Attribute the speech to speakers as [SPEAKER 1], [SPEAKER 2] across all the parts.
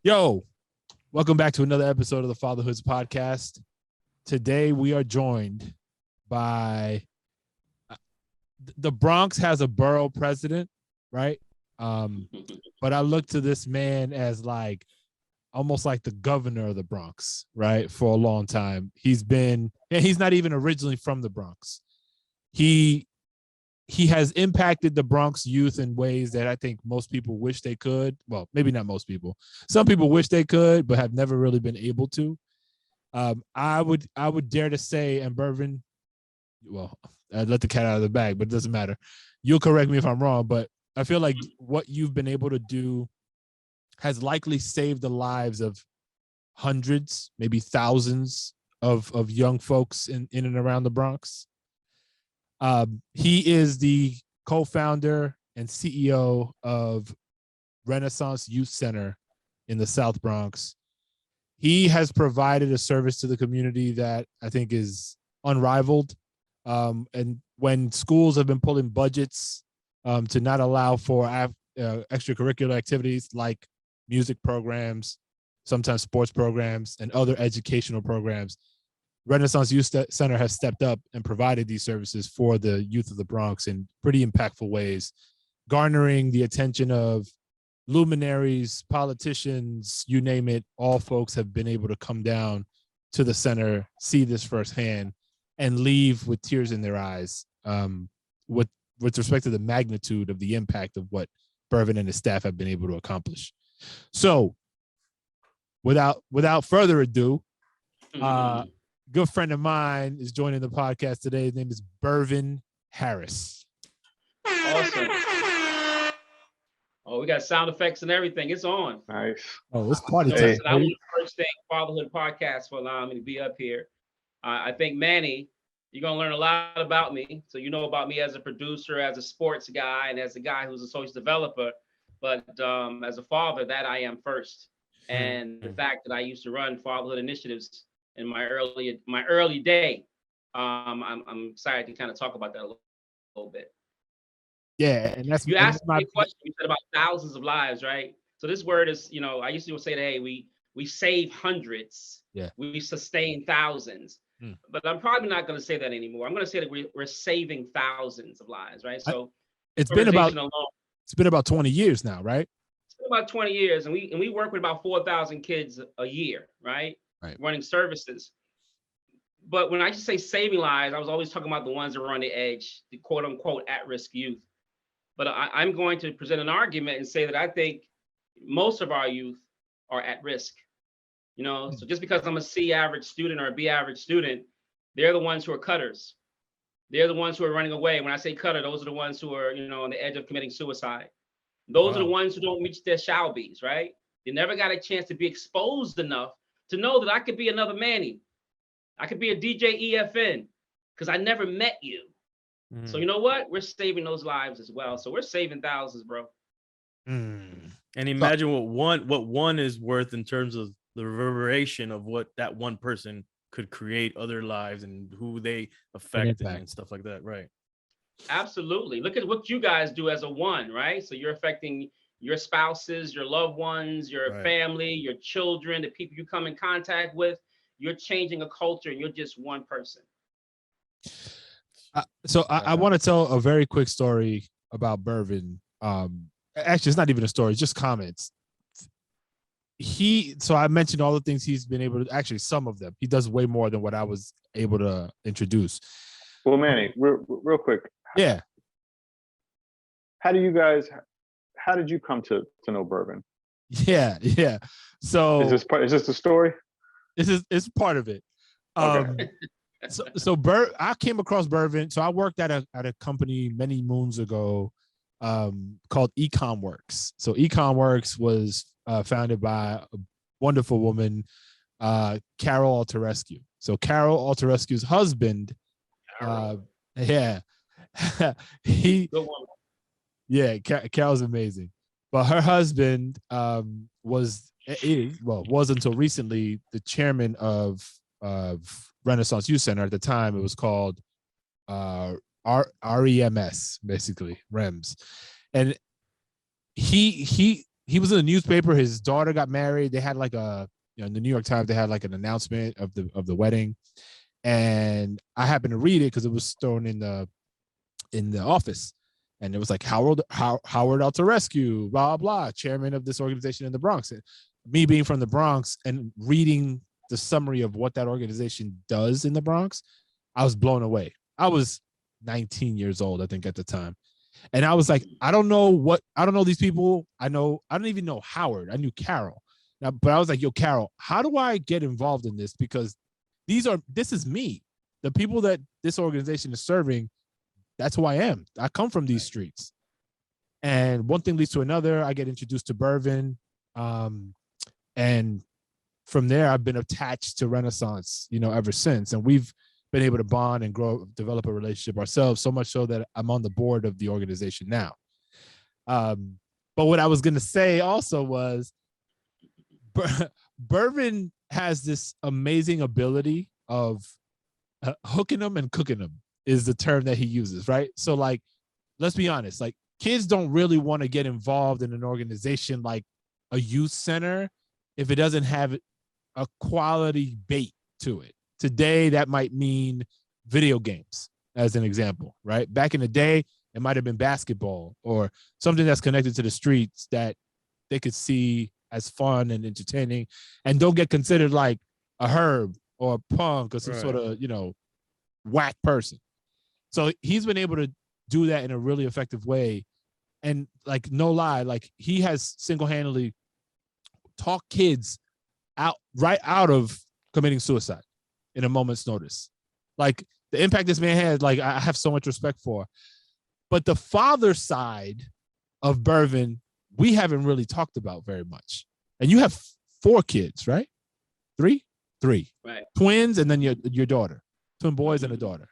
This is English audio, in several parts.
[SPEAKER 1] Yo, welcome back to another episode of the Fatherhoods podcast. Today we are joined by the Bronx has a borough president, right? But I look to this man as like almost like the governor of the Bronx, right? For a long time. He's not even originally from the Bronx. He has impacted the Bronx youth in ways that I think most people wish they could. Well, maybe not most people. Some people wish they could, but have never really been able to. I would dare to say, and Bervin, well, I'd let the cat out of the bag, but it doesn't matter. You'll correct me if I'm wrong, but I feel like what you've been able to do has likely saved the lives of hundreds, maybe thousands of young folks in and around the Bronx. He is the co-founder and CEO of Renaissance Youth Center in the South Bronx. He has provided a service to the community that I think is unrivaled. And when schools have been pulling budgets to not allow for extracurricular activities like music programs, sometimes sports programs, and other educational programs, Renaissance Youth Center has stepped up and provided these services for the youth of the Bronx in pretty impactful ways, garnering the attention of luminaries, politicians, you name it. All folks have been able to come down to the center, see this firsthand, and leave with tears in their eyes with respect to the magnitude of the impact of what Bervin and his staff have been able to accomplish. So without further ado, good friend of mine is joining the podcast today. His name is Bervin Harris.
[SPEAKER 2] Awesome. Oh, we got sound effects and everything. It's on.
[SPEAKER 3] Nice.
[SPEAKER 1] Oh, it's party time.
[SPEAKER 2] Listen, I want to first thank Fatherhood Podcast for allowing me to be up here. I think, Manny, you're going to learn a lot about me. So you know about me as a producer, as a sports guy, and as a guy who's a social developer. But as a father, that I am first. And the fact that I used to run fatherhood initiatives in my early day, I'm excited to kind of talk about that a little bit.
[SPEAKER 1] Yeah, and that's
[SPEAKER 2] you asked me a question. You said about thousands of lives, right? So this word is, I used to say that, hey, we save hundreds, we sustain thousands, but I'm probably not going to say that anymore. I'm going to say that we're saving thousands of lives, right? So
[SPEAKER 1] it's been about 20 years now, right?
[SPEAKER 2] It's been about 20 years, and we work with about 4,000 kids a year, right? Running services. But when I just say saving lives, I was always talking about the ones that were on the edge, the quote unquote at-risk youth. But I'm going to present an argument and say that I think most of our youth are at risk. So just because I'm a C average student or a B average student, they're the ones who are cutters. They're the ones who are running away. When I say cutter, those are the ones who are, on the edge of committing suicide. Those are the ones who don't reach their shall be's, right? They never got a chance to be exposed enough to know that I could be another Manny. I could be a DJ EFN because I never met you. So you know what? We're saving those lives as well. So we're saving thousands, bro.
[SPEAKER 4] And imagine what one is worth in terms of the reverberation of what that one person could create other lives and who they affect and stuff like that, right?
[SPEAKER 2] Absolutely. Look at what you guys do as a one, right? So you're affecting your spouses, your loved ones, your family, your children, the people you come in contact with. You're changing a culture, and you're just one person.
[SPEAKER 1] I want to tell a very quick story about Bervin. Actually, it's not even a story; it's just comments. So I mentioned all the things he's been able to. Actually, some of them. He does way more than what I was able to introduce.
[SPEAKER 3] Well, Manny, real quick.
[SPEAKER 1] Yeah.
[SPEAKER 3] How did you come to know Bervin?
[SPEAKER 1] Yeah. So
[SPEAKER 3] is this the story?
[SPEAKER 1] It's part of it.
[SPEAKER 3] Okay.
[SPEAKER 1] I came across Bervin. So I worked at a company many moons ago called EconWorks. So EconWorks was founded by a wonderful woman, Carol Altarescu. So Carol Altarescu's husband, Carol's amazing. But her husband was until recently the chairman of Renaissance Youth Center. At the time, it was called REMS, basically REMS, and he he was in the newspaper. His daughter got married. They had like in the New York Times, they had like an announcement of the wedding. And I happened to read it because it was thrown in the office. And it was like Howard out to rescue, blah, blah, chairman of this organization in the Bronx. And me being from the Bronx and reading the summary of what that organization does in the Bronx, I was blown away. I was 19 years old, I think, at the time. And I was like, I don't know these people. I don't even know Howard. I knew Carol. Now, but I was like, yo, Carol, how do I get involved in this? Because this is me. The people that this organization is serving, that's who I am. I come from these streets. And one thing leads to another. I get introduced to Bervin. And from there, I've been attached to Renaissance, ever since. And we've been able to bond and develop a relationship ourselves, so much so that I'm on the board of the organization now. But what I was going to say also was Bervin has this amazing ability of hooking them and cooking them is the term that he uses, right? So like, let's be honest, like kids don't really want to get involved in an organization like a youth center if it doesn't have a quality bait to it. Today, that might mean video games, as an example, right? Back in the day, it might have been basketball or something that's connected to the streets that they could see as fun and entertaining and don't get considered like a herb or a punk or some sort of, whack person. So he's been able to do that in a really effective way. And like, no lie, like he has single-handedly talked kids right out of committing suicide in a moment's notice. Like the impact this man had, like I have so much respect for. But the father side of Bervin, we haven't really talked about very much. And you have 4 kids, right? 3? 3.
[SPEAKER 2] Right.
[SPEAKER 1] Twins and then your daughter. Twin boys and a daughter.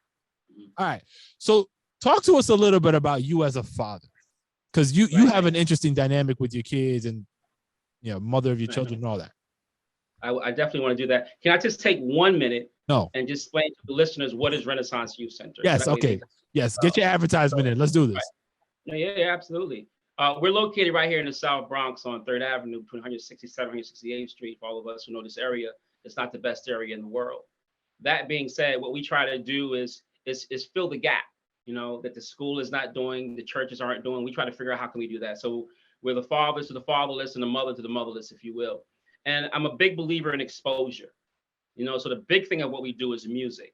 [SPEAKER 1] All right. So talk to us a little bit about you as a father. Because you have an interesting dynamic with your kids and mother of your children and all that.
[SPEAKER 2] I definitely want to do that. Can I just take 1 minute?
[SPEAKER 1] No.
[SPEAKER 2] And just explain to the listeners what is Renaissance Youth Center?
[SPEAKER 1] Yes. Okay. Yes. Get your advertisement in. Let's do this.
[SPEAKER 2] Right. Yeah, absolutely. We're located right here in the South Bronx on 3rd Avenue between 167th and 168th Street. For all of us who know this area, it's not the best area in the world. That being said, what we try to do is fill the gap, that the school is not doing, the churches aren't doing. We try to figure out how can we do that. So we're the fathers to the fatherless and the mother to the motherless, if you will. And I'm a big believer in exposure. So the big thing of what we do is music.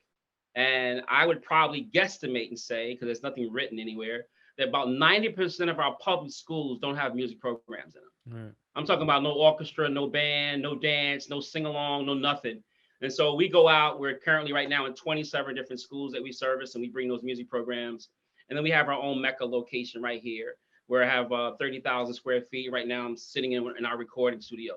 [SPEAKER 2] And I would probably guesstimate and say, because there's nothing written anywhere, that about 90% of our public schools don't have music programs in them. Right. I'm talking about no orchestra, no band, no dance, no sing-along, no nothing. And so we go out, we're currently right now in 27 different schools that we service, and we bring those music programs. And then we have our own Mecca location right here, where I have 30,000 square feet. Right now I'm sitting in our recording studio.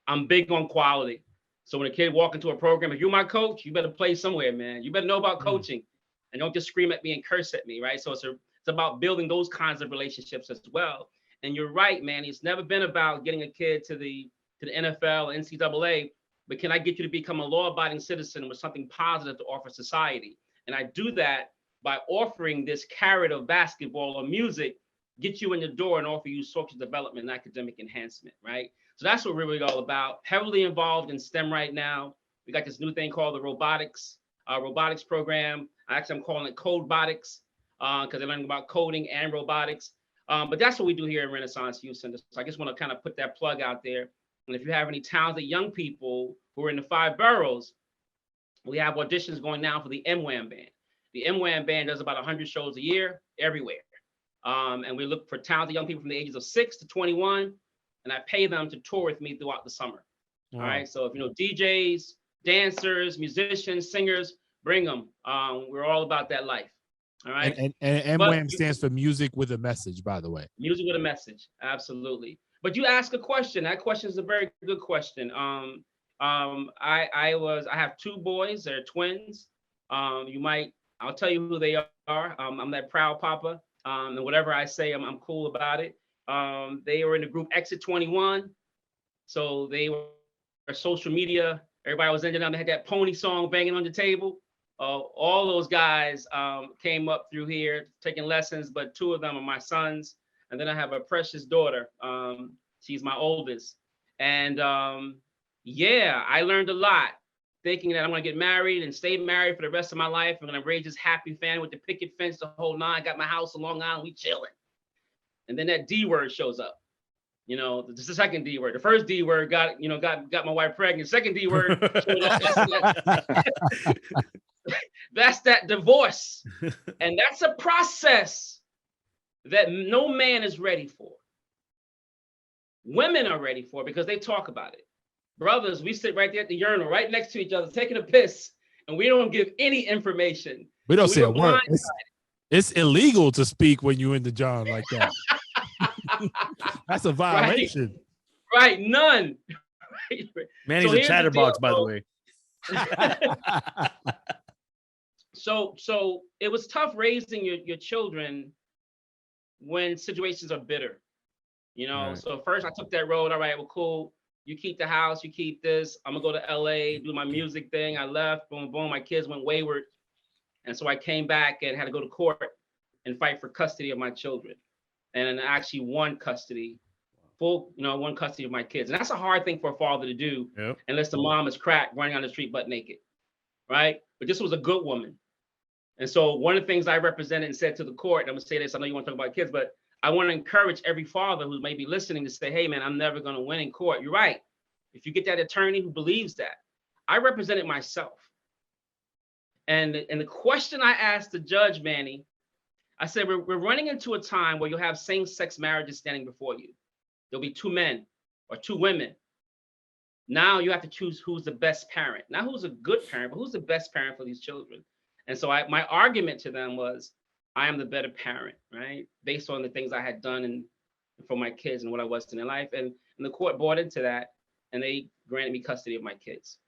[SPEAKER 2] I'm big on quality. So when a kid walk into a program, if you're my coach, you better play somewhere, man. You better know about coaching and don't just scream at me and curse at me, right? So it's about building those kinds of relationships as well. And you're right, man. It's never been about getting a kid to the NFL or NCAA, but can I get you to become a law-abiding citizen with something positive to offer society? And I do that by offering this carrot of basketball or music, get you in the door and offer you social development and academic enhancement, right? So that's what we're really all about. Heavily involved in STEM right now. We got this new thing called the robotics program. I'm calling it Codebotics because they're learning about coding and robotics. But that's what we do here in Renaissance Youth Center. So I just want to kind of put that plug out there. And if you have any talented young people who are in the 5 boroughs, we have auditions going now for the MWAM band. The MWAM band does about 100 shows a year everywhere. And we look for talented young people from the ages of 6 to 21. And I pay them to tour with me throughout the summer. Wow. All right. So if DJs, dancers, musicians, singers, bring them. We're all about that life. All right.
[SPEAKER 1] And MWAM stands for music with a message, by the way.
[SPEAKER 2] Music with a message. Absolutely. But you ask a question. That question is a very good question. I have 2 boys. They're twins. I'll tell you who they are. I'm that proud papa. And whatever I say, I'm cool about it. They were in the group Exit 21. So they were social media. Everybody was ending up, they had that pony song banging on the table. All those guys came up through here taking lessons, but 2 of them are my sons. And then I have a precious daughter. She's my oldest. And yeah, I learned a lot thinking that I'm going to get married and stay married for the rest of my life. I'm going to raise this happy family with the picket fence, the whole nine. Got my house in Long Island. We chilling. And then that D word shows up. You know, this is the second D word. The first D word got my wife pregnant. Second D word showed up. That's that divorce. And that's a process that no man is ready for. Women are ready for because they talk about it. Brothers, we sit right there at the urinal, right next to each other, taking a piss, and we don't give any information.
[SPEAKER 1] We don't say a word. It's illegal to speak when you're in the John like that. That's a violation.
[SPEAKER 2] Right, none.
[SPEAKER 4] Manny's a chatterbox, by the way.
[SPEAKER 2] So it was tough raising your children when situations are bitter. You know, right. So first I took that road. All right, well, cool. You keep the house, you keep this. I'm gonna go to LA, do my music thing. I left, boom, boom. My kids went wayward. And so I came back and had to go to court and fight for custody of my children. And I actually won custody, won custody of my kids. And that's a hard thing for a father to do, unless the mom is cracked running on the street butt naked, right? But this was a good woman. And so one of the things I represented and said to the court, I'm gonna say this, I know you want to talk about kids, but I want to encourage every father who may be listening to say, hey man, I'm never gonna win in court. You're right. If you get that attorney who believes that. I represented myself. And the question I asked the judge, Manny, I said, we're running into a time where you'll have same-sex marriages standing before you. There'll be two men or two women. Now you have to choose who's the best parent. Not who's a good parent, but who's the best parent for these children. And so my argument to them was, I am the better parent, right? Based on the things I had done and for my kids and what I was in their life. And the court bought into that and they granted me custody of my kids.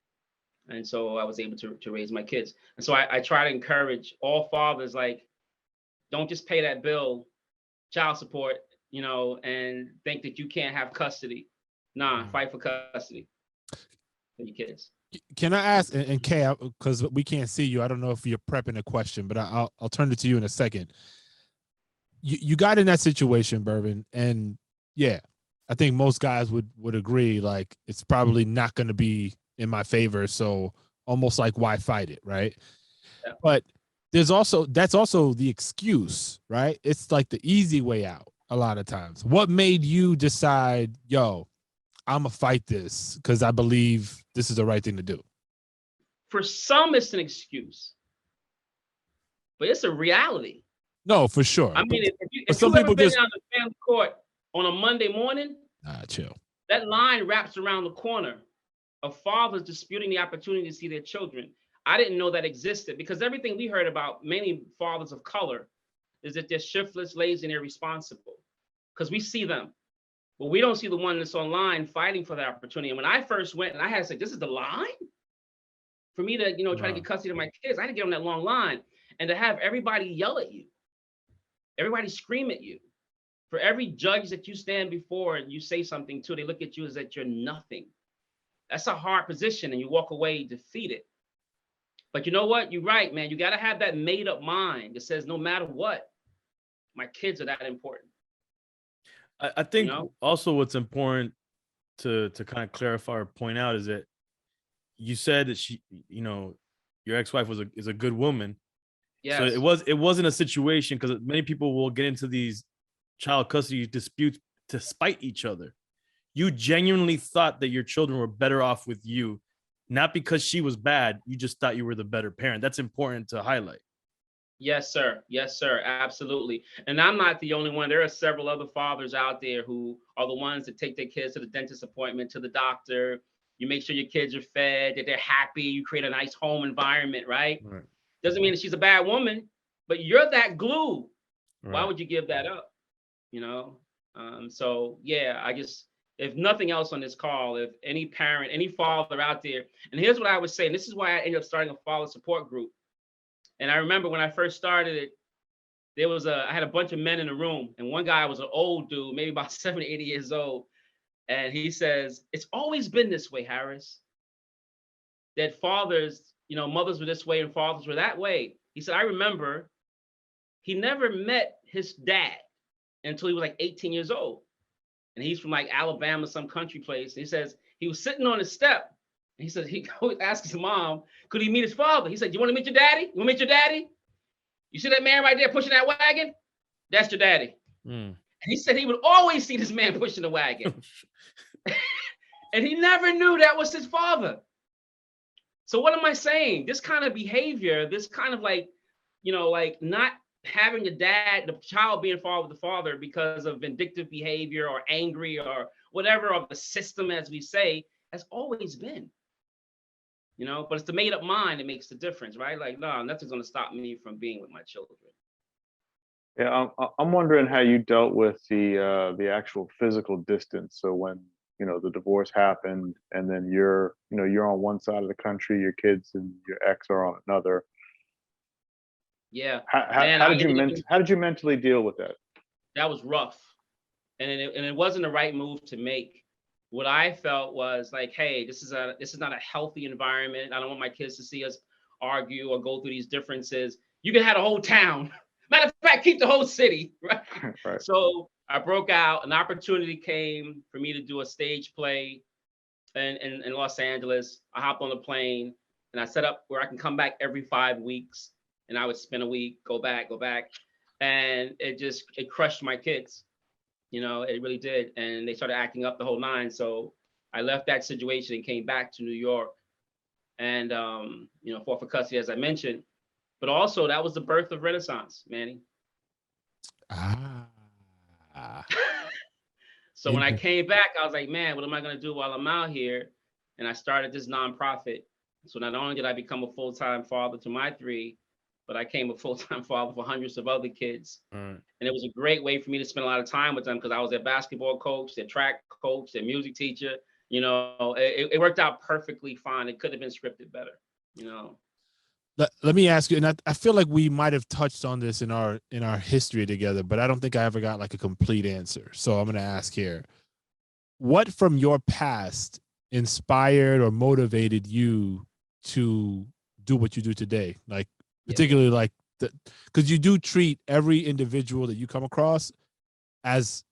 [SPEAKER 2] And so I was able to raise my kids. And so I try to encourage all fathers, like, don't just pay that bill, child support, and think that you can't have custody. Nah, fight for custody for your kids.
[SPEAKER 1] Can I ask, and Kay, because we can't see you, I don't know if you're prepping a question, but I'll turn it to you in a second. You got in that situation, Bervin, and yeah, I think most guys would agree, like, it's probably not going to be in my favor, so almost like, why fight it, right? Yeah. But that's also the excuse, right? It's like the easy way out a lot of times. What made you decide, yo, I'm gonna fight this because I believe this is the right thing to do?
[SPEAKER 2] For some, it's an excuse, but it's a reality.
[SPEAKER 1] No, for sure.
[SPEAKER 2] I mean, if some people been down the family court on a Monday morning,
[SPEAKER 1] chill.
[SPEAKER 2] That line wraps around the corner of fathers disputing the opportunity to see their children. I didn't know that existed because everything we heard about many fathers of color is that they're shiftless, lazy, and irresponsible because we see them. But we don't see the one that's online fighting for that opportunity. And when I first went, and I had to say, this is the line? For me to, try to get custody of my kids, I had to get on that long line. And to have everybody yell at you, everybody scream at you. For every judge that you stand before and you say something to, they look at you as that you're nothing. That's a hard position, and you walk away defeated. But you know what? You're right, man. You got to have that made up mind that says, no matter what, my kids are that important.
[SPEAKER 4] I think also what's important to kind of clarify or point out is that you said that she, your ex-wife is a good woman.
[SPEAKER 2] Yeah.
[SPEAKER 4] So it wasn't a situation, because many people will get into these child custody disputes to spite each other. You genuinely thought that your children were better off with you, not because she was bad. You just thought you were the better parent. That's important to highlight.
[SPEAKER 2] Yes, sir. Yes, sir. Absolutely. And I'm not the only one. There are several other fathers out there who are the ones that take their kids to the dentist appointment, to the doctor. You make sure your kids are fed, that they're happy. You create a nice home environment, right? Doesn't mean that she's a bad woman, but you're that glue. Right. Why would you give that up? So yeah, if nothing else on this call, if any parent, any father out there, and here's what I would say, and this is why I ended up starting a father support group. And I remember when I first started it, I had a bunch of men in the room, and one guy was an old dude, maybe about 70, 80 years old. And he says, it's always been this way, Harris, that fathers, mothers were this way and fathers were that way. He said, I remember he never met his dad until he was like 18 years old. and he's from like Alabama, some country place. And he says he was sitting on the step. And he said he asked his mom, could he meet his father? He said, you want to meet your daddy? You want to meet your daddy? You see that man right there pushing that wagon? That's your daddy. And he said he would always see this man pushing the wagon. And he never knew that was his father. So what am I saying? This kind of behavior, this kind of like, you know, like not having the child being involved with the father because of vindictive behavior or angry or whatever of the system, as we say, has always been. You know, but it's the made up mind that makes the difference, right? Like, no, nothing's going to stop me from being with my children.
[SPEAKER 3] Yeah, I'm wondering how you dealt with the actual physical distance. So when, you know, the divorce happened, and then you're on one side of the country, your kids and your ex are on another.
[SPEAKER 2] Yeah.
[SPEAKER 3] How did you mentally deal with that?
[SPEAKER 2] That was rough, and it wasn't the right move to make. What I felt was like, hey, this is not a healthy environment. I don't want my kids to see us argue or go through these differences. You can have a whole town. Matter of fact, keep the whole city, right?
[SPEAKER 3] Right.
[SPEAKER 2] So I broke out. An opportunity came for me to do a stage play in Los Angeles. I hopped on a plane and I set up where I can come back every 5 weeks. And I would spend a week, go back. And it crushed my kids. You know, it really did. And they started acting up the whole nine. So I left that situation and came back to New York and, you know, fought for custody, as I mentioned. But also that was the birth of Renaissance, Manny. So when I came back, I was like, man, what am I going to do while I'm out here? And I started this nonprofit. So not only did I become a full-time father to my 3, but I became a full-time father for hundreds of other kids. And it was a great way for me to spend a lot of time with them because I was their basketball coach, their track coach, their music teacher. You know, it worked out perfectly fine. It could have been scripted better, you know.
[SPEAKER 1] Let me ask you, and I feel like we might have touched on this in our history together, but I don't think I ever got like a complete answer. So I'm going to ask here. What from your past inspired or motivated you to do what you do today? Like, particularly like because you do treat every individual that you come across as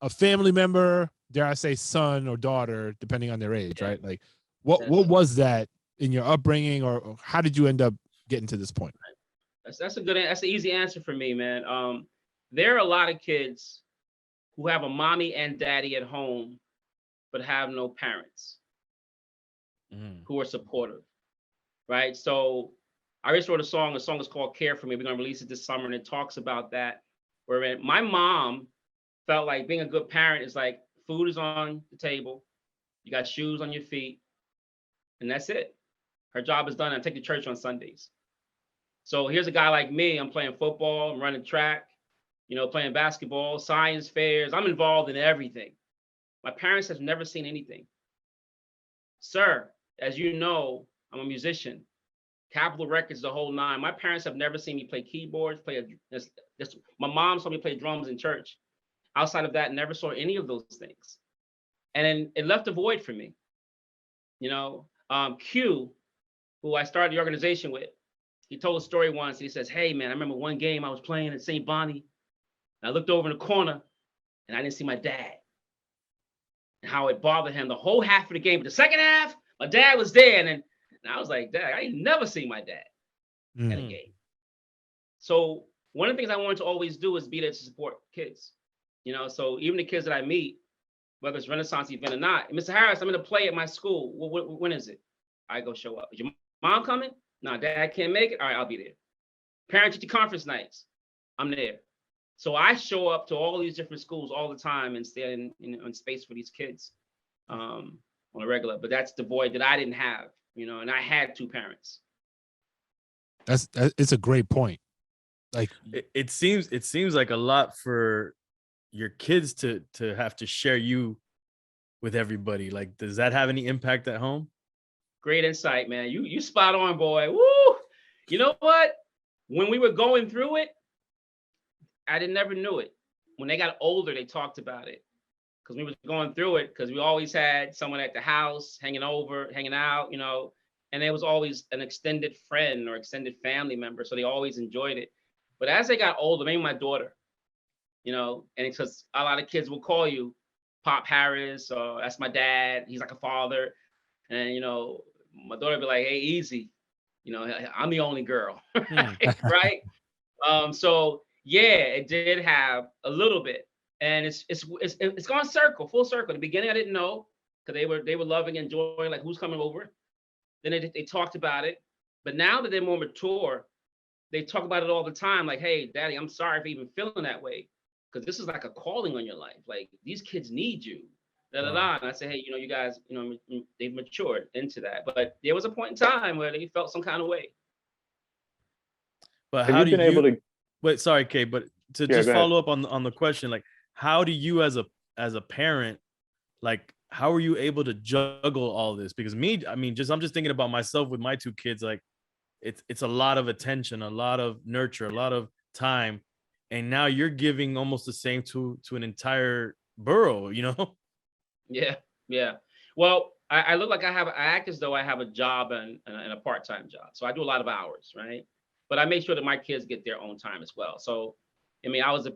[SPEAKER 1] a family member, dare I say son or daughter, depending on their age, right? Like what was that in your upbringing, or how did you end up getting to this point?
[SPEAKER 2] That's an easy answer for me, man. There are a lot of kids who have a mommy and daddy at home, but have no parents who are supportive, right? So I just wrote a song. The song is called Care For Me. We're going to release it this summer, and it talks about that. Where my mom felt like being a good parent is like food is on the table, you got shoes on your feet, and that's it. Her job is done. I take to church on Sundays. So here's a guy like me. I'm playing football, I'm running track, you know, playing basketball, science fairs. I'm involved in everything. My parents have never seen anything. Sir, as you know, I'm a musician. Capitol Records, the whole 9. My parents have never seen me play keyboards, my mom saw me play drums in church. Outside of that, never saw any of those things. And then it left a void for me. You know, Q, who I started the organization with, he told a story once. He says, hey, man, I remember one game I was playing at St. Bonnie. And I looked over in the corner and I didn't see my dad. And how it bothered him the whole half of the game. But the second half, my dad was there. And I was like, Dad, I ain't never seen my dad in a game. So one of the things I wanted to always do is be there to support kids. You know, so even the kids that I meet, whether it's Renaissance event or not, Mr. Harris, I'm going to play at my school. When is it? I go show up. Is your mom coming? No, Dad can't make it. All right, I'll be there. Parent-teacher conference nights, I'm there. So I show up to all these different schools all the time and stay in space for these kids on a regular. But that's the void that I didn't have, you know, and I had 2 parents.
[SPEAKER 1] It's a great point. Like
[SPEAKER 4] it seems like a lot for your kids to have to share you with everybody. Like, does that have any impact at home?
[SPEAKER 2] Great insight, man. You spot on, boy. Woo! You know what? When we were going through it, I never knew it. When they got older, they talked about it. Because we was going through it, because we always had someone at the house, hanging out, you know, and there was always an extended friend or extended family member. So they always enjoyed it. But as they got older, maybe my daughter, you know, and it's because a lot of kids will call you, Pop Harris, that's my dad. He's like a father. And, my daughter be like, hey, easy. I'm the only girl, right? So yeah, it did have a little bit, and it's gone full circle. In the beginning, I didn't know because they were loving and enjoying, like, who's coming over. Then they talked about it, but now that they're more mature, they talk about it all the time. Like, hey, Daddy, I'm sorry for even feeling that way, because this is like a calling on your life. Like, these kids need you. And I say, hey, you guys, they've matured into that. But there was a point in time where they felt some kind of way.
[SPEAKER 4] But how do you? Wait, sorry, Kay, but to just follow up on the question, like, how do you as a parent, like, how are you able to juggle all this? Because I'm just thinking about myself with my two kids. Like, it's a lot of attention, a lot of nurture, a lot of time, and now you're giving almost the same to an entire borough,
[SPEAKER 2] Yeah. Well, I look like I act as though I have a job and a part-time job. So I do a lot of hours, right? But I make sure that my kids get their own time as well. So, I was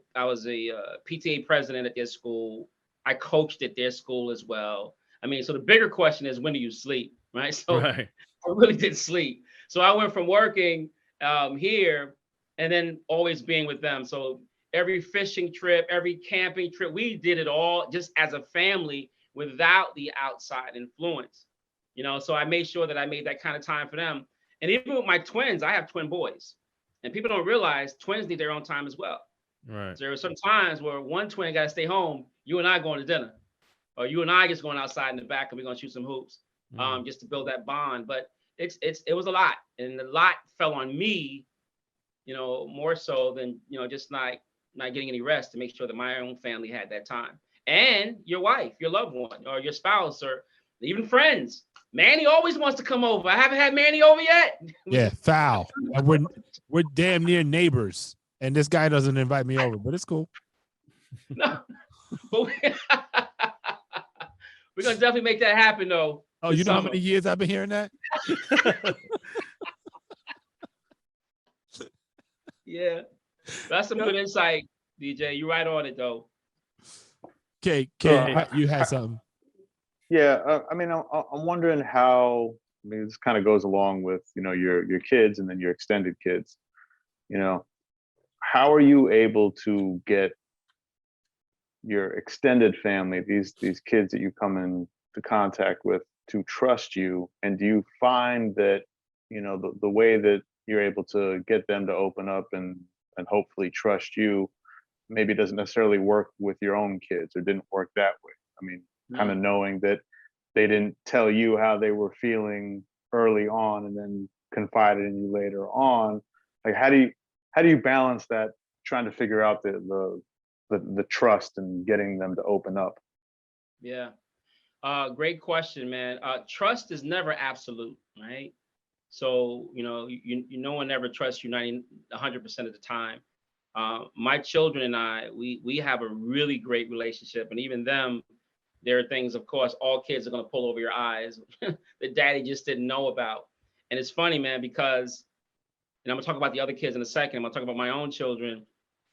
[SPEAKER 2] a PTA president at their school. I coached at their school as well. So the bigger question is, when do you sleep, right? So I really did sleep. So I went from working here and then always being with them. So every fishing trip, every camping trip, we did it all just as a family without the outside influence. So I made sure that I made that kind of time for them. And even with my twins, I have twin boys, and people don't realize twins need their own time as well.
[SPEAKER 4] Right.
[SPEAKER 2] So there are some times where one twin got to stay home. You and I going to dinner, or you and I just going outside in the back and we're going to shoot some hoops, just to build that bond. But it was a lot, and a lot fell on me, more so than, just not getting any rest, to make sure that my own family had that time. And your wife, your loved one, or your spouse, or even friends. Manny always wants to come over. I haven't had Manny over yet.
[SPEAKER 1] Yeah, foul. And we're damn near neighbors, and this guy doesn't invite me over, but it's cool.
[SPEAKER 2] No, but we're gonna definitely make that happen, though.
[SPEAKER 1] Oh, you know how many years I've been hearing that?
[SPEAKER 2] Yeah, that's some good insight, DJ. You're right on it, though.
[SPEAKER 1] Okay, you had something.
[SPEAKER 3] Yeah, I'm wondering how. This kind of goes along with your kids and then your extended kids. How are you able to get your extended family, these kids that you come into contact with, to trust you? And do you find that the way that you're able to get them to open up and hopefully trust you maybe doesn't necessarily work with your own kids, or didn't work that way? Kind of knowing that they didn't tell you how they were feeling early on and then confided in you later on. Like, how do you balance that, trying to figure out the trust and getting them to open up?
[SPEAKER 2] Yeah. Great question, man. Trust is never absolute, right? So, no one ever trusts you 100% of the time. My children and I, we have a really great relationship, and even them, there are things, of course, all kids are going to pull over your eyes that daddy just didn't know about. And it's funny, man, because, and I'm gonna talk about the other kids in a second, I'm gonna talk about my own children.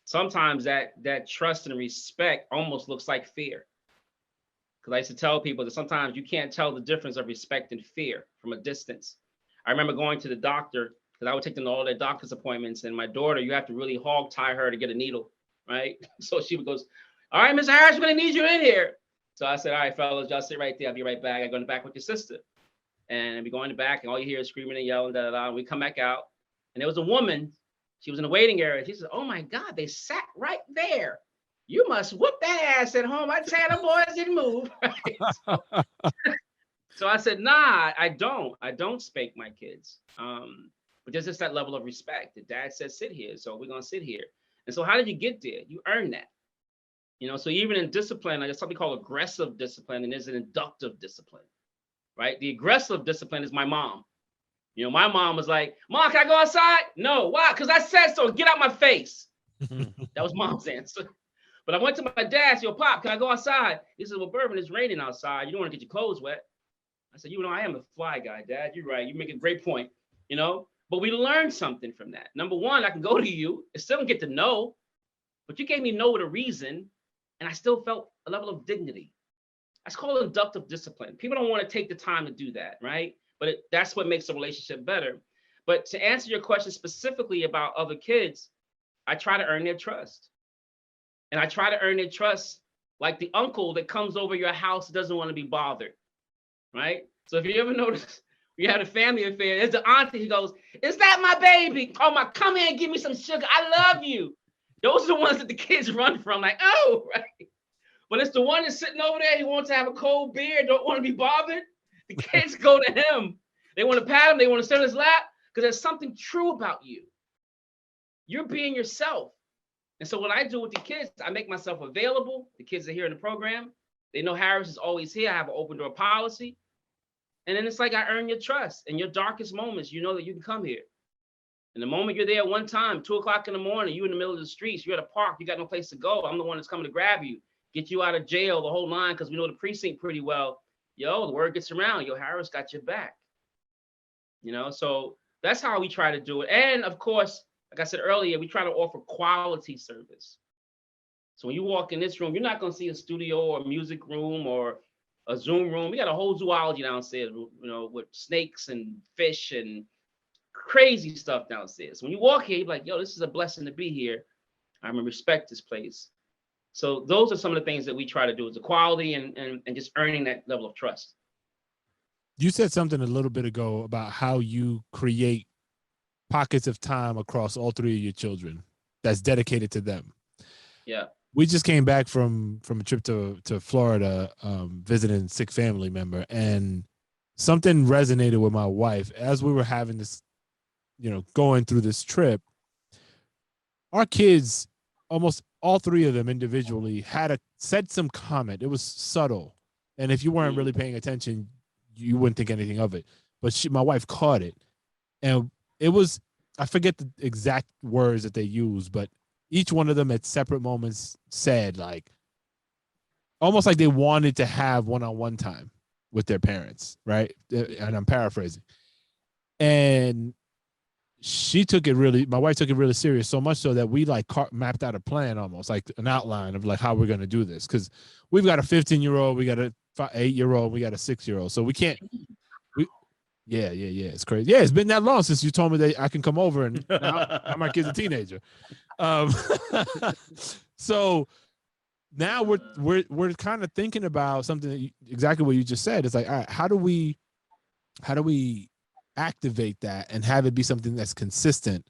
[SPEAKER 2] Sometimes that trust and respect almost looks like fear. Because I used to tell people that sometimes you can't tell the difference of respect and fear from a distance. I remember going to the doctor, because I would take them to all their doctor's appointments, and my daughter, you have to really hog tie her to get a needle, right? So she goes, all right, Mr. Harris, we're gonna need you in here. So I said, all right, fellas, y'all sit right there. I'll be right back. I go in the back with your sister. And we go in the back, and all you hear is screaming and yelling, da da da. We come back out, and there was a woman. She was in the waiting area. She said, oh my God, they sat right there. You must whoop that ass at home. I tell you, the boys didn't move. So I said, nah, I don't spank my kids. But there's just that level of respect. The dad said, sit here. So we're going to sit here. And so how did you get there? You earned that. So even in discipline, there's something called aggressive discipline, and there's an inductive discipline, right? The aggressive discipline is my mom. My mom was like, Mom, can I go outside? No. Why? Because I said so. Get out my face. That was Mom's answer. But I went to my dad, said, yo, Pop, can I go outside? He said, well, Bervin, it's raining outside. You don't want to get your clothes wet. I said, I am the fly guy, Dad. You're right. You make a great point, But we learned something from that. Number one, I can go to you and still don't get to know, but you gave me no with a reason, and I still felt a level of dignity. That's called inductive discipline. People don't want to take the time to do that, right? But that's what makes the relationship better. But to answer your question specifically about other kids, I try to earn their trust. And I try to earn their trust like the uncle that comes over your house doesn't want to be bothered, right? So if you ever notice, you had a family affair, there's the auntie who goes, "Is that my baby? Oh my, come here and give me some sugar. I love you." Those are the ones that the kids run from, like, oh, right? But it's the one that's sitting over there, he wants to have a cold beer, don't want to be bothered. The kids go to him. They want to pat him, they want to sit on his lap, because there's something true about you. You're being yourself. And so what I do with the kids, I make myself available. The kids are here in the program. They know Harris is always here. I have an open door policy. And then it's like I earn your trust. In your darkest moments, you know that you can come here. And the moment you're there one time, 2 o'clock in the morning, you in the middle of the streets, you're at a park, you got no place to go. I'm the one that's coming to grab you, get you out of jail, the whole line, because we know the precinct pretty well. Yo, the word gets around. Yo, Harris got your back. You know, so that's how we try to do it. And of course, like I said earlier, we try to offer quality service. So when you walk in this room, you're not going to see a studio or a music room or a Zoom room. We got a whole zoology downstairs, you know, with snakes and fish and crazy stuff downstairs. When you walk here, you're like, yo, this is a blessing to be here. I'm going to respect this place. So those are some of the things that we try to do, is the quality and just earning that level of trust.
[SPEAKER 1] You said something a little bit ago about how you create pockets of time across all three of your children that's dedicated to them.
[SPEAKER 2] Yeah.
[SPEAKER 1] We just came back from a trip to Florida, visiting a sick family member, and something resonated with my wife as we were having this, you know, going through this trip. Our kids, almost all three of them individually, said some comment. It was subtle, and if you weren't really paying attention, you wouldn't think anything of it. But my wife caught it, and it was, I forget the exact words that they used, but each one of them at separate moments said, like, almost like they wanted to have one-on-one time with their parents, right? And I'm paraphrasing. And my wife took it really serious, so much so that we like mapped out a plan, almost like an outline of like how we're going to do this. Because we've got a 15-year-old, we got a 8-year-old, we got a 6-year-old. So we can't, yeah. It's crazy. Yeah, it's been that long since you told me that I can come over, and now my kid's a teenager. So now we're kind of thinking about something that exactly what you just said. It's like, all right, how do we activate that and have it be something that's consistent?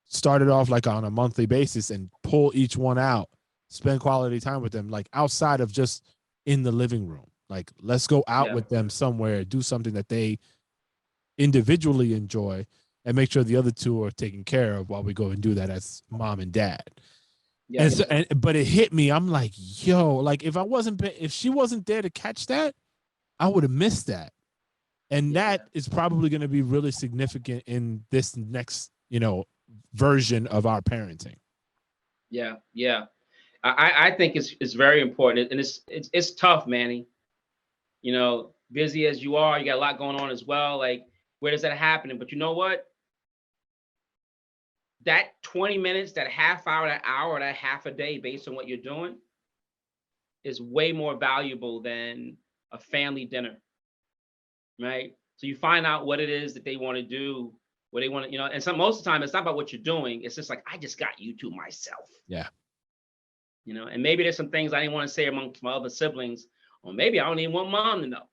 [SPEAKER 1] Start it off like on a monthly basis and pull each one out, spend quality time with them, like outside of just in the living room. Like, let's go out with them somewhere, do something that they individually enjoy, and make sure the other two are taken care of while we go and do that as mom and dad. Yeah. But it hit me. I'm like, yo, like if she wasn't there to catch that, I would have missed that. And that is probably going to be really significant in this next, you know, version of our parenting.
[SPEAKER 2] Yeah. I think it's very important, and it's tough, Manny. You know, busy as you are, you got a lot going on as well. Like, where does that happen? But you know what? That 20 minutes, that half hour, that hour, that half a day, based on what you're doing, is way more valuable than a family dinner, right? So you find out what it is that they want to do, what they want to, you know, and most of the time it's not about what you're doing. It's just like, I just got you to myself.
[SPEAKER 1] Yeah.
[SPEAKER 2] You know, and maybe there's some things I didn't want to say amongst my other siblings, or maybe I don't even want mom to know.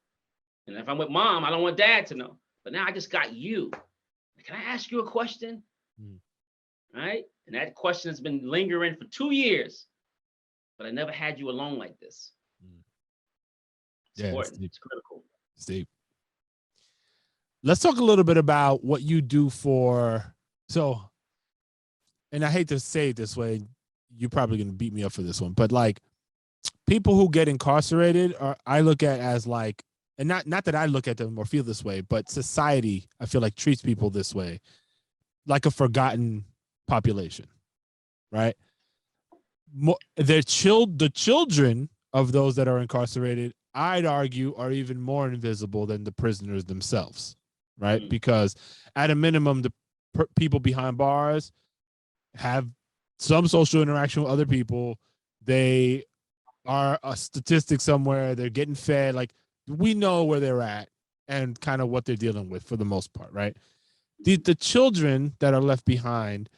[SPEAKER 2] And if I'm with mom, I don't want dad to know. But now I just got you. Can I ask you a question? Right? And that question has been lingering for 2 years, but I never had you alone like this. It's important. It's critical.
[SPEAKER 1] Steve, let's talk a little bit about what you do and I hate to say it this way, you're probably going to beat me up for this one, but like, people who get incarcerated I look at as like, and not that I look at them or feel this way, but society, I feel like, treats people this way, like a forgotten population, right? The children of those that are incarcerated, I'd argue, are even more invisible than the prisoners themselves, right? Because at a minimum, the people behind bars have some social interaction with other people. They are a statistic somewhere. They're getting fed. Like, we know where they're at and kind of what they're dealing with for the most part, right? The children that are left behind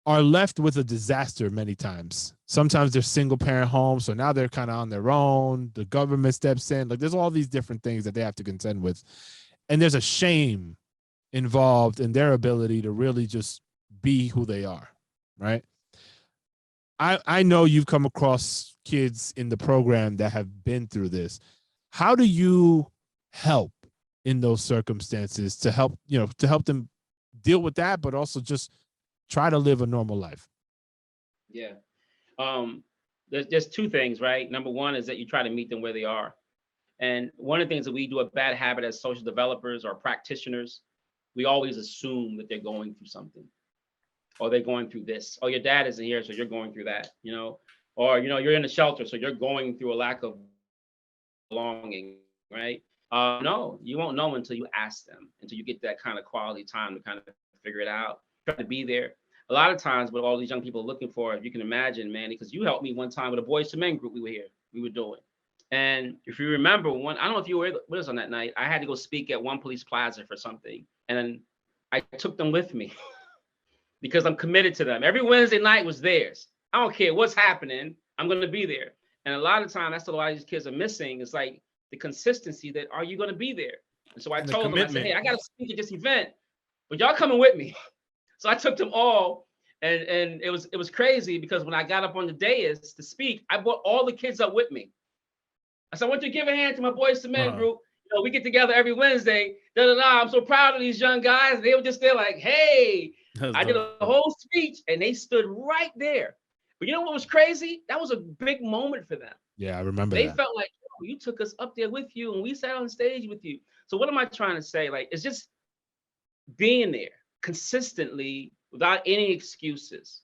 [SPEAKER 1] are left with a disaster many times. Sometimes they're single parent homes, so now they're kind of on their own. The government steps in. Like, there's all these different things that they have to contend with. And there's a shame involved in their ability to really just be who they are, right? I know you've come across kids in the program that have been through this. How do you help in those circumstances to help them deal with that, but also just try to live a normal life?
[SPEAKER 2] Yeah. There's two things, right? Number one is that you try to meet them where they are. And one of the things that we do, a bad habit as social developers or practitioners, we always assume that they're going through something, or they're going through this. Oh, your dad isn't here, so you're going through that, or, you're in a shelter, so you're going through a lack of belonging, right? No, you won't know until you ask them, until you get that kind of quality time to kind of figure it out, try to be there. A lot of times what all these young people are looking for, if you can imagine, Manny, because you helped me one time with a Boys to Men group we were doing. And if you remember, I don't know if you were with us on that night, I had to go speak at One Police Plaza for something. And then I took them with me because I'm committed to them. Every Wednesday night was theirs. I don't care what's happening, I'm going to be there. And a lot of time, that's what a lot of these kids are missing. It's like the consistency that, are you going to be there? And so I told them, I said, hey, I got to speak at this event, but y'all coming with me. So I took them all, and it was crazy because when I got up on the dais to speak, I brought all the kids up with me. I said, I want you to give a hand to my Boys to Men group. We get together every Wednesday. I'm so proud of these young guys. They were just there like, hey. I did a whole speech, and they stood right there. But you know what was crazy? That was a big moment for them.
[SPEAKER 1] Yeah, I remember
[SPEAKER 2] they
[SPEAKER 1] that.
[SPEAKER 2] Felt like, oh, you took us up there with you, and we sat on stage with you. So what am I trying to say? Like, it's just being there consistently without any excuses,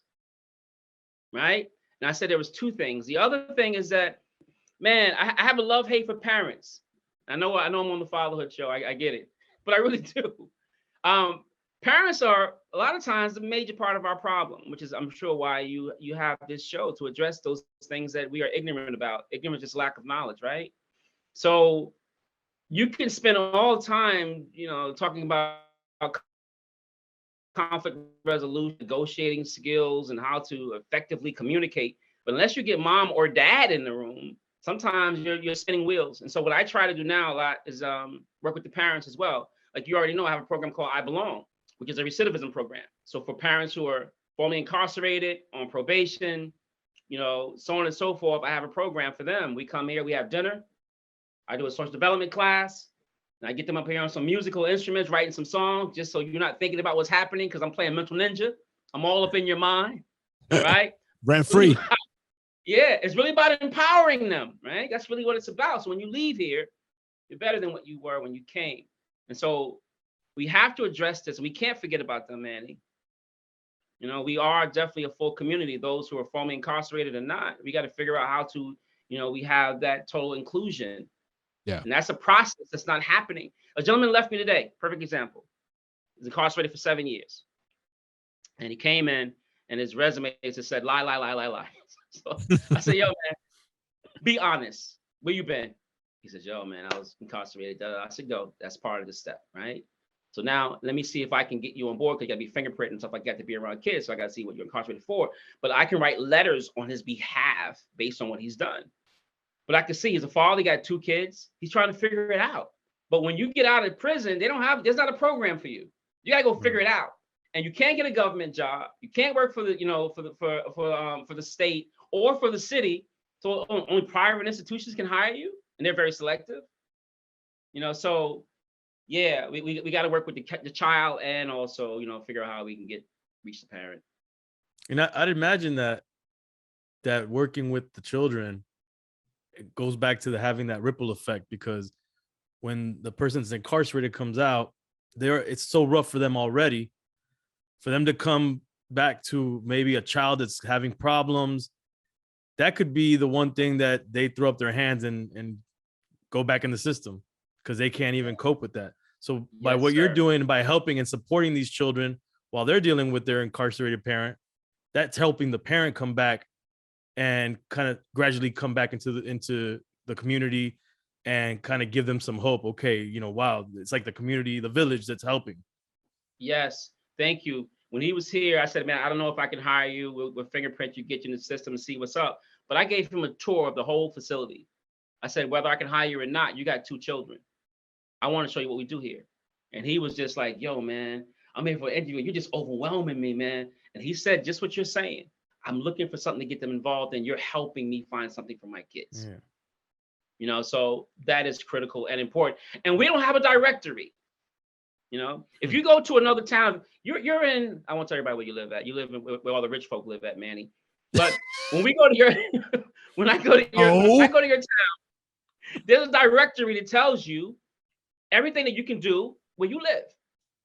[SPEAKER 2] right? And I said there was two things. The other thing is that, man, I have a love-hate for parents. I know I'm on the Fatherhood show. I get it, but I really do. Parents are a lot of times the major part of our problem, which is, I'm sure, why you have this show, to address those things that we are ignorant about. Ignorance is lack of knowledge, right? So you can spend all the time, talking about conflict resolution, negotiating skills, and how to effectively communicate. But unless you get mom or dad in the room, sometimes you're spinning wheels. And so what I try to do now a lot is work with the parents as well. Like you already know, I have a program called I Belong, which is a recidivism program. So for parents who are formerly incarcerated, on probation, so on and so forth, I have a program for them. We come here, we have dinner. I do a social development class. And I get them up here on some musical instruments, writing some songs, just so you're not thinking about what's happening, because I'm playing Mental Ninja. I'm all up in your mind, right?
[SPEAKER 1] Rent free.
[SPEAKER 2] Yeah, it's really about empowering them, right? That's really what it's about. So when you leave here, you're better than what you were when you came. And so we have to address this. We can't forget about them, Manny. We are definitely a full community, those who are formerly incarcerated or not. We got to figure out how to, we have that total inclusion.
[SPEAKER 1] Yeah.
[SPEAKER 2] And that's a process that's not happening. A gentleman left me today, perfect example. He's incarcerated for 7 years. And he came in, and his resume just said, lie, lie, lie, lie, lie. So I said, yo, man, be honest. Where you been? He says, yo, man, I was incarcerated. I said, go, that's part of the step, right? So now let me see if I can get you on board, because you got to be fingerprinted and stuff like that to be around kids. So I got to see what you're incarcerated for. But I can write letters on his behalf based on what he's done. But I can see he's a father, he got 2 kids. He's trying to figure it out. But when you get out of prison, there's not a program for you. You got to go figure it out. And you can't get a government job. You can't work for the, for the state or for the city. So only private institutions can hire you, and they're very selective. So yeah, we got to work with the child, and also, figure out how we can reach the parent.
[SPEAKER 4] And I'd imagine that working with the children, it goes back to having that ripple effect, because when the person's incarcerated comes out, it's so rough for them already. For them to come back to maybe a child that's having problems, that could be the one thing that they throw up their hands and go back in the system, because they can't even cope with that. So by what you're doing, by helping and supporting these children while they're dealing with their incarcerated parent, that's helping the parent come back and kind of gradually come back into the community and kind of give them some hope. Okay, you know, wow, it's like the community, the village that's helping.
[SPEAKER 2] Yes, thank you. When he was here, I said, man, I don't know if I can hire you with fingerprint, you get you in the system and see what's up. But I gave him a tour of the whole facility. I said, whether I can hire you or not, you got 2 children. I want to show you what we do here. And he was just like, yo, man, I'm here for an interview. You're just overwhelming me, man. And he said, just what you're saying. I'm looking for something to get them involved, and you're helping me find something for my kids.
[SPEAKER 4] Yeah.
[SPEAKER 2] You know, so that is critical and important. And we don't have a directory. You know, if you go to another town, you're in, I won't tell everybody where you live at. You live in where all the rich folk live at, Manny. But when we go to your, when I go to your town, there's a directory that tells you everything that you can do where you live.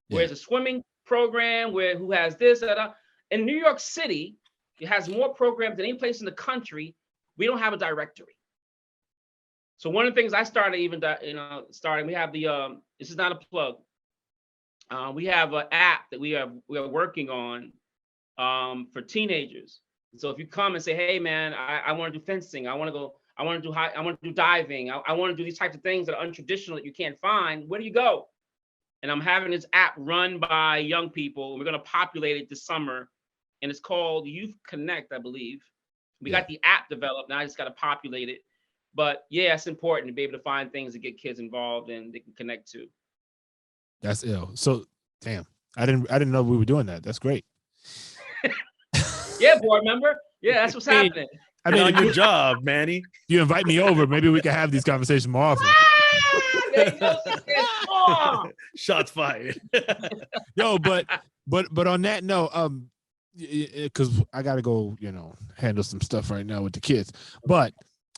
[SPEAKER 2] Yeah. Where's a swimming program, who has this, that. In New York City, it has more programs than any place in the country. We don't have a directory. So one of the things I started, we have the, this is not a plug. We have an app that we are working on for teenagers. So if you come and say, hey man, I want to do fencing, I want to do diving, I want to do these types of things that are untraditional that you can't find, where do you go? And I'm having this app run by young people. We're going to populate it this summer, and it's called Youth Connect, I believe. We got the app developed. Now I just got to populate it. But yeah, it's important to be able to find things to get kids involved and they can connect to.
[SPEAKER 1] That's ill. So, damn, I didn't know we were doing that. That's great.
[SPEAKER 2] Yeah, boy, remember? Yeah, that's what's happening.
[SPEAKER 4] I mean, good job, Manny.
[SPEAKER 1] You invite me over, maybe we can have these conversations more often.
[SPEAKER 4] Shots fired.
[SPEAKER 1] Yo, but on that note, because I gotta go, handle some stuff right now with the kids. But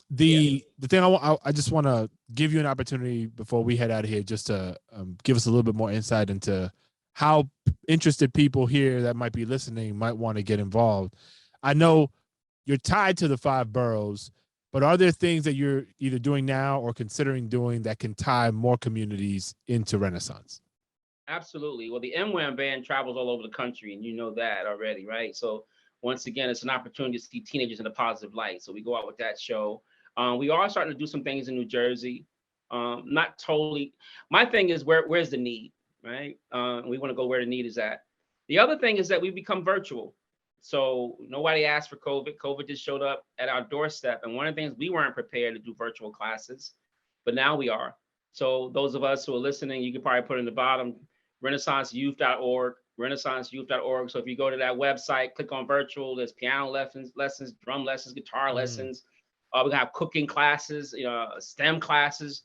[SPEAKER 1] the thing I just want to give you an opportunity before we head out of here, just to give us a little bit more insight into how interested people here that might be listening might want to get involved. I know you're tied to the 5 boroughs, but are there things that you're either doing now or considering doing that can tie more communities into Renaissance?
[SPEAKER 2] Absolutely. Well, the MWAM band travels all over the country, and you know that already, right? So once again, it's an opportunity to see teenagers in a positive light. So we go out with that show. We are starting to do some things in New Jersey. Not totally. My thing is where's the need, right? We want to go where the need is at. The other thing is that we become virtual. So nobody asked for COVID. COVID just showed up at our doorstep. And one of the things, we weren't prepared to do virtual classes, but now we are. So those of us who are listening, you can probably put in the bottom, renaissanceyouth.org, renaissanceyouth.org. So if you go to that website, click on virtual, there's piano lessons, drum lessons, guitar lessons. We have cooking classes, STEM classes.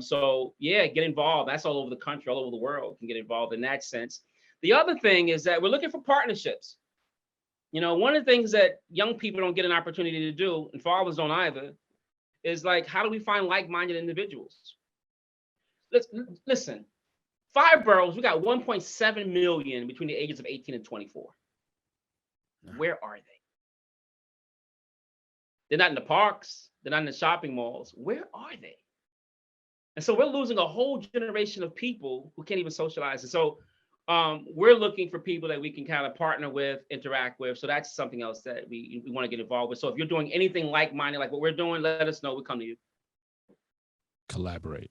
[SPEAKER 2] So yeah, get involved. That's all over the country, all over the world can get involved in that sense. The other thing is that we're looking for partnerships. One of the things that young people don't get an opportunity to do, and fathers don't either, is like, how do we find like-minded individuals? Listen, 5 boroughs, we got 1.7 million between the ages of 18 and 24. Where are they? They're not in the parks. They're not in the shopping malls. Where are they? And so we're losing a whole generation of people who can't even socialize. And so we're looking for people that we can kind of partner with, interact with. So that's something else that we want to get involved with. So if you're doing anything like-minded, like what we're doing, let us know. We'll come to you.
[SPEAKER 1] Collaborate.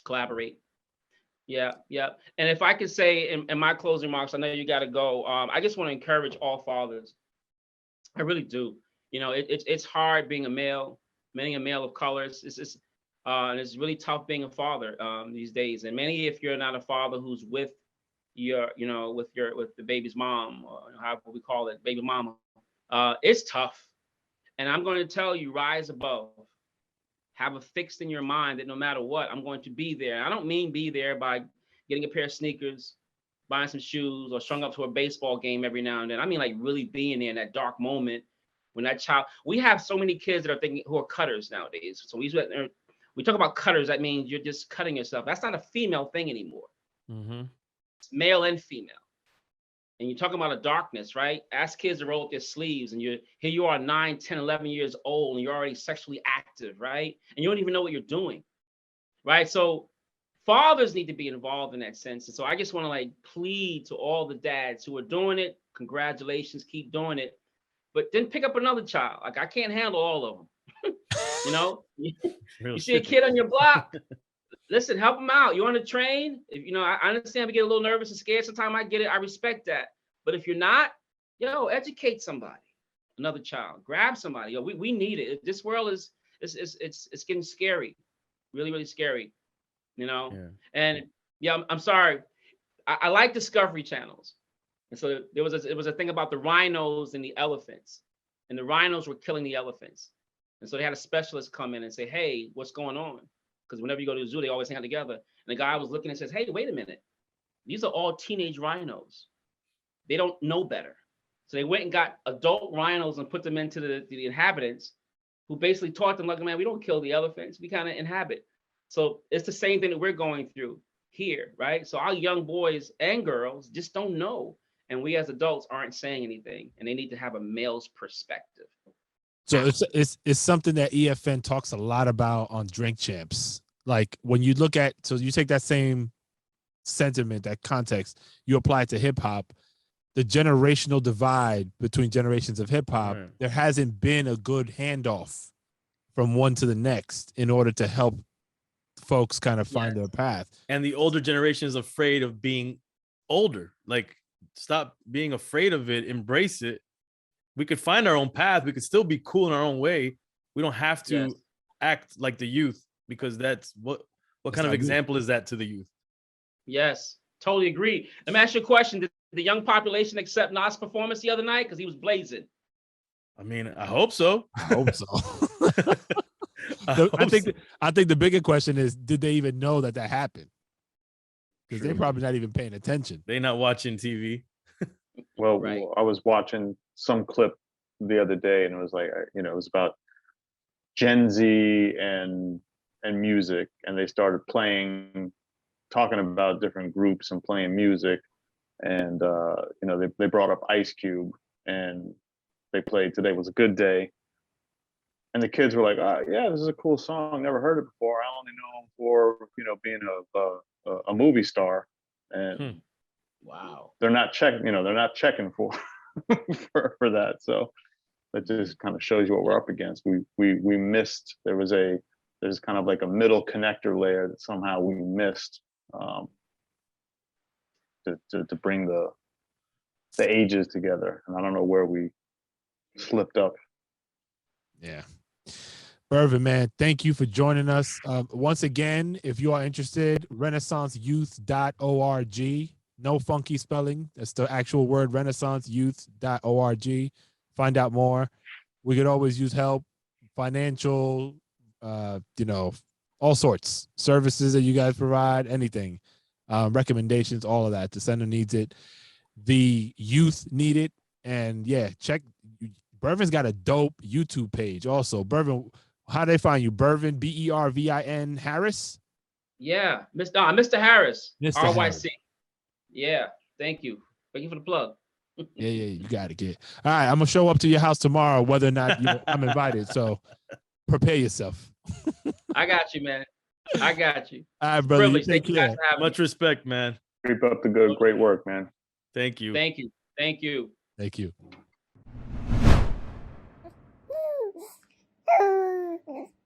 [SPEAKER 2] Collaborate. Yeah. And if I could say in my closing remarks, I know you got to go. I just want to encourage all fathers. I really do. It's hard being a male, many a male of colors. And it's really tough being a father these days. And many, if you're not a father who's with with the baby's mom, or however we call it, baby mama, it's tough. And I'm going to tell you, rise above. Have a fixed in your mind that no matter what, I'm going to be there. And I don't mean be there by getting a pair of sneakers, buying some shoes, or showing up to a baseball game every now and then. I mean like really being there in that dark moment when that child. We have so many kids that are who are cutters nowadays. So we talk about cutters. That means you're just cutting yourself. That's not a female thing anymore.
[SPEAKER 4] Mm-hmm.
[SPEAKER 2] It's male and female. And you're talking about a darkness, right? Ask kids to roll up their sleeves, and here you are 9, 10, 11 years old, and you're already sexually active, right? And you don't even know what you're doing, right? So fathers need to be involved in that sense. And so I just want to plead to all the dads who are doing it. Congratulations, keep doing it. but then pick up another child. Like I can't handle all of them. You know, you see a kid on your block. Listen, help them out. You on the train? If, you know, I understand we get a little nervous and scared. Sometimes I get it. I respect that. But if you're not, educate somebody, another child, grab somebody. We need it. This world is it's getting scary, really, really scary. Yeah. And I'm sorry. I like Discovery channels. And so it was a thing about the rhinos and the elephants, and the rhinos were killing the elephants. And so they had a specialist come in and say, hey, what's going on? Because whenever you go to the zoo, they always hang out together. And the guy was looking and says, hey, wait a minute. These are all teenage rhinos. They don't know better. So they went and got adult rhinos and put them into the inhabitants, who basically taught them, like, man, we don't kill the elephants. We kind of inhabit. So it's the same thing that we're going through here, right? So our young boys and girls just don't know. And we as adults aren't saying anything. And they need to have a male's perspective.
[SPEAKER 1] So it's something that EFN talks a lot about on Drink Champs. Like when you look at, so you take that same sentiment, that context, you apply it to hip hop, the generational divide between generations of hip hop, there hasn't been a good handoff from one to the next in order to help folks kind of find their path.
[SPEAKER 4] And the older generation is afraid of being older. Like, stop being afraid of it, embrace it. We could find our own path. We could still be cool in our own way. We don't have to act like the youth, because that's what kind of example is that to the youth?
[SPEAKER 2] Yes, totally agree. Let me ask you a question. Did the young population accept Nas' performance the other night? Because he was blazing.
[SPEAKER 4] I mean, I hope so.
[SPEAKER 1] I hope so. I think the bigger question is, did they even know that happened? Because they're probably not even paying attention.
[SPEAKER 4] They're not watching TV.
[SPEAKER 3] Well, I was watching some clip the other day, and it was like, it was about Gen Z and music, and they started talking about different groups and playing music, and they brought up Ice Cube, and they played Today Was a Good Day, and the kids were like, yeah, this is a cool song, never heard it before. I only know him for being a movie star, and
[SPEAKER 2] wow,
[SPEAKER 3] they're not checking for for that. So that just kind of shows you what we're up against. We missed. There's kind of like a middle connector layer that somehow we missed to bring the ages together, and I don't know where we slipped up.
[SPEAKER 1] Yeah. Bervin, man, thank you for joining us. Once again, if you are interested, renaissanceyouth.org. No funky spelling. That's the actual word, renaissanceyouth.org. Find out more. We could always use help, financial, all sorts, services that you guys provide, anything, recommendations, all of that. The center needs it. The youth need it. And check. Bervin's got a dope YouTube page also. Bervin, how do they find you? Bervin, Bervin Harris?
[SPEAKER 2] Yeah, Mr. Harris,
[SPEAKER 1] Mr.
[SPEAKER 2] RYC.
[SPEAKER 1] Harris.
[SPEAKER 2] Yeah, thank you. Thank you for the plug.
[SPEAKER 1] Yeah, you got it, kid. All right, I'm going to show up to your house tomorrow, whether or not I'm invited. So prepare yourself.
[SPEAKER 2] I got you, man. I got you.
[SPEAKER 1] All right, brother.
[SPEAKER 2] Privilege.
[SPEAKER 1] Take care.
[SPEAKER 4] Much respect, man.
[SPEAKER 3] Keep up the great work, man.
[SPEAKER 4] Thank you.
[SPEAKER 2] Thank you. Thank you.
[SPEAKER 1] Thank you.